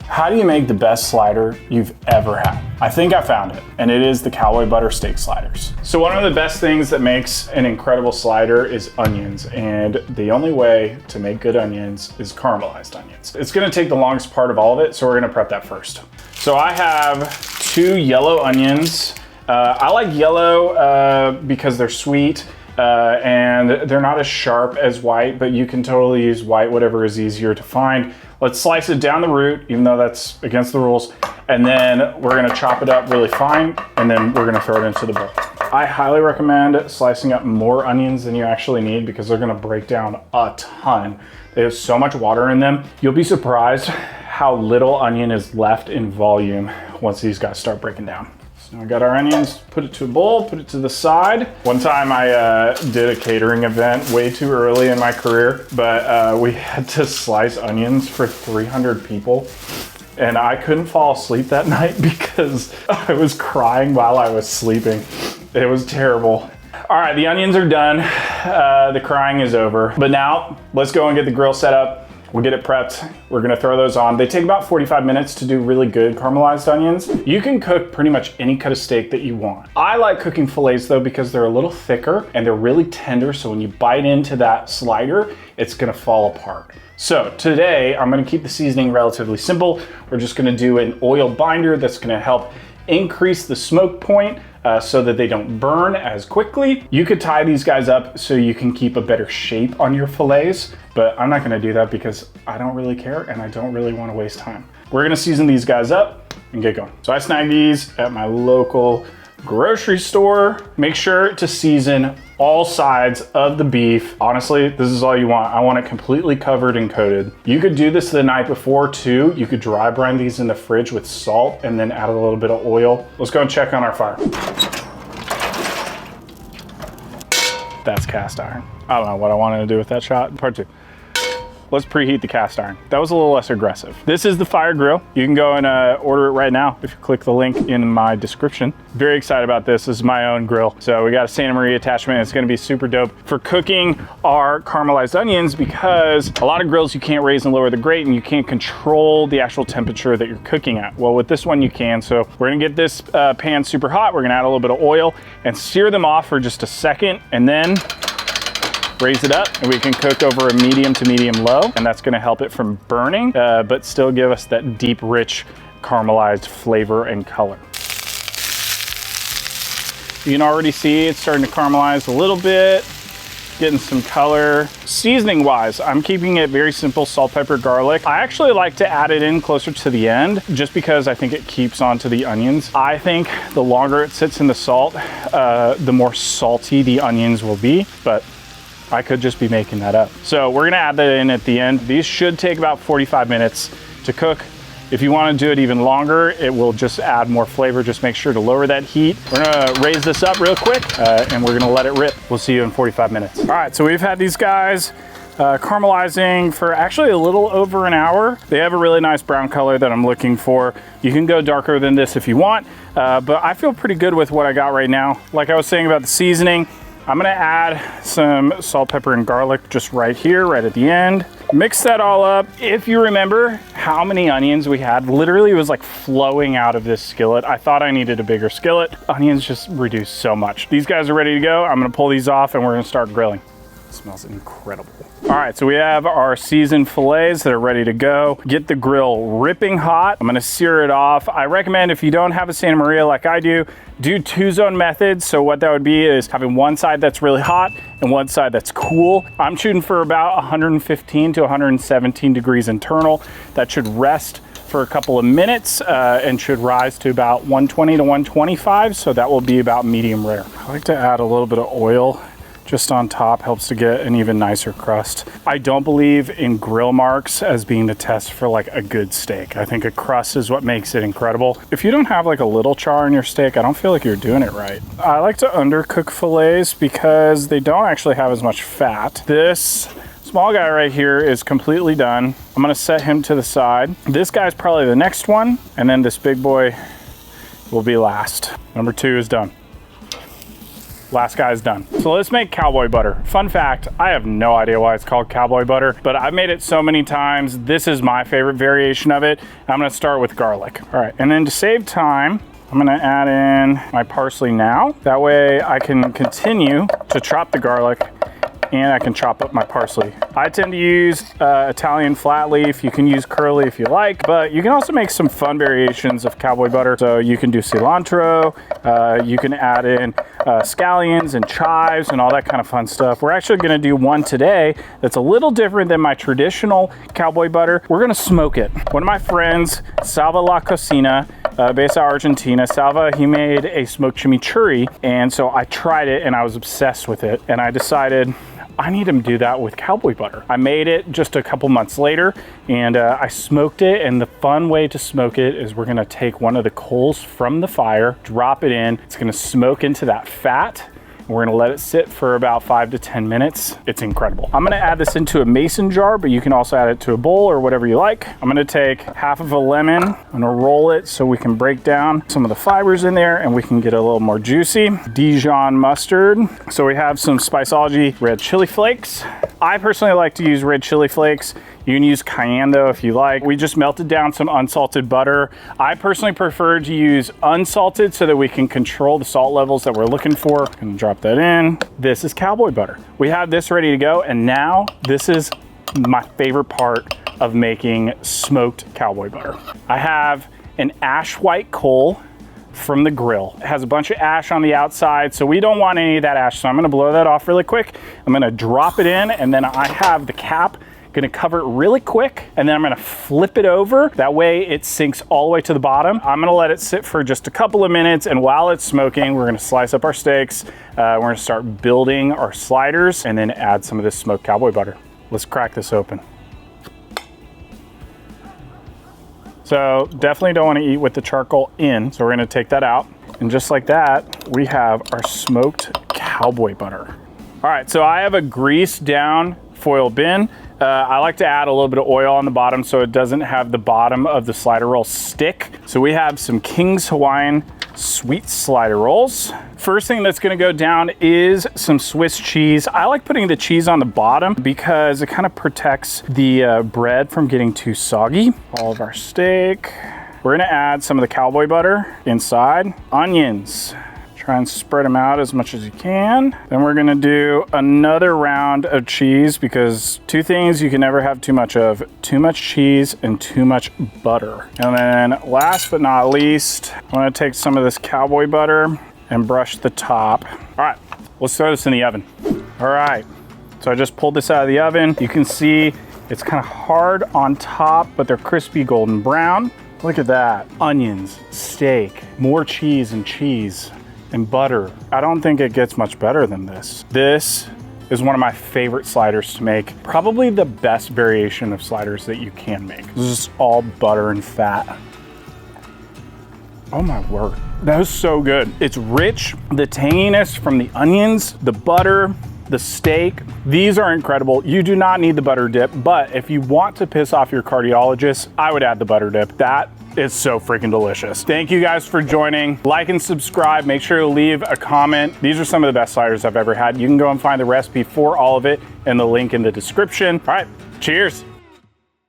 How do you make the best slider you've ever had? I think I found it, and it is the Cowboy Butter Steak Sliders. So one of the best things that makes an incredible slider is onions, and the only way to make good onions is caramelized onions. It's gonna take the longest part of all of it, so we're gonna prep that first. So I have 2 yellow onions. I like yellow because they're sweet. And they're not as sharp as white, but you can totally use white, whatever is easier to find. Let's slice it down the root, even though that's against the rules. And then we're gonna chop it up really fine, and then we're gonna throw it into the bowl. I highly recommend slicing up more onions than you actually need because they're gonna break down a ton. They have so much water in them. You'll be surprised how little onion is left in volume once these guys start breaking down. Now we got our onions, put it to a bowl, put it to the side. One time I did a catering event way too early in my career, but we had to slice onions for 300 people. And I couldn't fall asleep that night because I was crying while I was sleeping. It was terrible. All right, the onions are done. The crying is over. But now let's go and get the grill set up. We'll get it prepped. We're gonna throw those on. They take about 45 minutes to do really good caramelized onions. You can cook pretty much any cut of steak that you want. I like cooking fillets though because they're a little thicker and they're really tender, so when you bite into that slider, it's gonna fall apart. So today, I'm gonna keep the seasoning relatively simple. We're just gonna do an oil binder that's gonna help increase the smoke point so that they don't burn as quickly. You could tie these guys up so you can keep a better shape on your fillets, but I'm not gonna do that because I don't really care and I don't really wanna waste time. We're gonna season these guys up and get going. So I snagged these at my local grocery store. Make sure to season all sides of the beef. Honestly, this is all you want. I want it completely covered and coated. You could do this the night before too. You could dry brine these in the fridge with salt and then add a little bit of oil. Let's go and check on our fire. That's cast iron. I don't know what I wanted to do with that shot. Part 2. Let's preheat the cast iron. That was a little less aggressive. This is the fire grill. You can go and order it right now if you click the link in my description. Very excited about this. This is my own grill. So we got a Santa Maria attachment. It's gonna be super dope for cooking our caramelized onions because a lot of grills you can't raise and lower the grate and you can't control the actual temperature that you're cooking at. Well, with this one you can. So we're gonna get this pan super hot. We're gonna add a little bit of oil and sear them off for just a second and then raise it up and we can cook over a medium to medium low, and that's gonna help it from burning, but still give us that deep, rich, caramelized flavor and color. You can already see it's starting to caramelize a little bit, getting some color. Seasoning wise, I'm keeping it very simple, salt, pepper, garlic. I actually like to add it in closer to the end just because I think it keeps onto the onions. I think the longer it sits in the salt, the more salty the onions will be, but I could just be making that up. So we're gonna add that in at the end. These should take about 45 minutes to cook. If you wanna do it even longer, it will just add more flavor. Just make sure to lower that heat. We're gonna raise this up real quick and we're gonna let it rip. We'll see you in 45 minutes. All right, so we've had these guys caramelizing for actually a little over an hour. They have a really nice brown color that I'm looking for. You can go darker than this if you want, but I feel pretty good with what I got right now. Like I was saying about the seasoning, I'm gonna add some salt, pepper, and garlic just right here, right at the end. Mix that all up. If you remember how many onions we had, literally it was like flowing out of this skillet. I thought I needed a bigger skillet. Onions just reduce so much. These guys are ready to go. I'm gonna pull these off and we're gonna start grilling. It smells incredible. All right, so we have our seasoned fillets that are ready to go. Get the grill ripping hot. I'm gonna sear it off. I recommend if you don't have a Santa Maria like I do 2-zone methods. So what that would be is having one side that's really hot and one side that's cool. I'm shooting for about 115 to 117 degrees internal. That should rest for a couple of minutes and should rise to about 120 to 125. So that will be about medium rare. I like to add a little bit of oil just on top, helps to get an even nicer crust. I don't believe in grill marks as being the test for like a good steak. I think a crust is what makes it incredible. If you don't have like a little char in your steak, I don't feel like you're doing it right. I like to undercook fillets because they don't actually have as much fat. This small guy right here is completely done. I'm gonna set him to the side. This guy's probably the next one, and then this big boy will be last. Number 2 is done. Last guy's done. So let's make cowboy butter. Fun fact, I have no idea why it's called cowboy butter, but I've made it so many times. This is my favorite variation of it. I'm gonna start with garlic. All right, and then to save time, I'm gonna add in my parsley now. That way I can continue to chop the garlic and I can chop up my parsley. I tend to use Italian flat leaf. You can use curly if you like, but you can also make some fun variations of cowboy butter. So you can do cilantro, you can add in scallions and chives and all that kind of fun stuff. We're actually gonna do one today that's a little different than my traditional cowboy butter. We're gonna smoke it. One of my friends, Salva La Cocina, based out of Argentina, Salva, he made a smoked chimichurri, and so I tried it and I was obsessed with it, and I decided I need him to do that with cowboy butter. I made it just a couple months later, and I smoked it, and the fun way to smoke it is we're gonna take one of the coals from the fire, drop it in, it's gonna smoke into that fat, and we're gonna let it sit for about 5 to 10 minutes. It's incredible. I'm gonna add this into a mason jar, but you can also add it to a bowl or whatever you like. I'm gonna take half of a lemon, I'm gonna roll it so we can break down some of the fibers in there and we can get a little more juicy. Dijon mustard. So we have some Spiceology red chili flakes. I personally like to use red chili flakes. You can use cayenne though if you like. We just melted down some unsalted butter. I personally prefer to use unsalted so that we can control the salt levels that we're looking for. I'm gonna drop that in. This is cowboy butter. We have this ready to go, and now this is my favorite part of making smoked cowboy butter. I have an ash white coal from the grill. It has a bunch of ash on the outside, so we don't want any of that ash, so I'm gonna blow that off really quick. I'm gonna drop it in, and then I have the cap, gonna cover it really quick, and then I'm gonna flip it over. That way it sinks all the way to the bottom. I'm gonna let it sit for just a couple of minutes, and while it's smoking, we're gonna slice up our steaks. We're gonna start building our sliders, and then add some of this smoked cowboy butter. Let's crack this open. So definitely don't wanna eat with the charcoal in, so we're gonna take that out. And just like that, we have our smoked cowboy butter. All right, so I have a greased down foil bin. I like to add a little bit of oil on the bottom so it doesn't have the bottom of the slider roll stick. So we have some King's Hawaiian sweet slider rolls. First thing that's gonna go down is some Swiss cheese. I like putting the cheese on the bottom because it kind of protects the bread from getting too soggy. All of our steak. We're gonna add some of the cowboy butter inside. Onions. Try and spread them out as much as you can. Then we're gonna do another round of cheese, because two things you can never have too much of: too much cheese and too much butter. And then last but not least, I'm gonna take some of this cowboy butter and brush the top. All right, let's throw this in the oven. All right, so I just pulled this out of the oven. You can see it's kind of hard on top, but they're crispy golden brown. Look at that. Onions, steak, more cheese and butter. I don't think it gets much better than this. This is one of my favorite sliders to make. Probably the best variation of sliders that you can make. This is all butter and fat. Oh my word. That was so good. It's rich, the tanginess from the onions, the butter, the steak. These are incredible. You do not need the butter dip, but if you want to piss off your cardiologist, I would add the butter dip. That is so freaking delicious. Thank you guys for joining. Like and subscribe. Make sure to leave a comment. These are some of the best sliders I've ever had. You can go and find the recipe for all of it and the link in the description. All right, cheers.